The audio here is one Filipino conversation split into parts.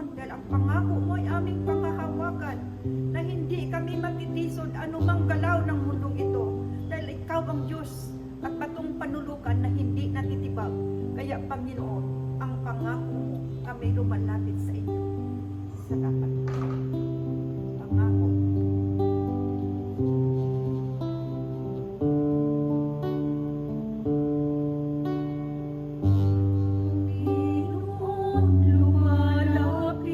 Panginoon, dahil ang pangako mo ay aming panghahawakan na hindi kami matitisod anumang galaw ng mundong ito, dahil ikaw ang Diyos at batong panulukan na hindi natitibag. Kaya Panginoon, ang pangako mo, kami lumalapit sa inyo. Salamat. Pangako. Panginoon, lumalapit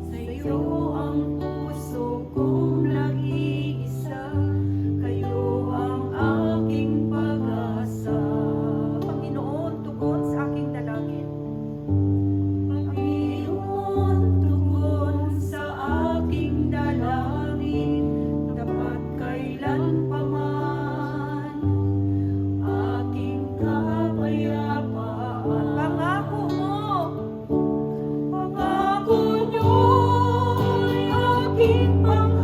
sa iyo ang puso kong nag-iisa. Kayo ang aking pag-asa. Panginoon, tugon sa aking dalangin. Panginoon, tugon sa aking dalangin. Dapat kailanpaman aking kapayapaan. Pangako mo, pangako nyo'y aking pangako.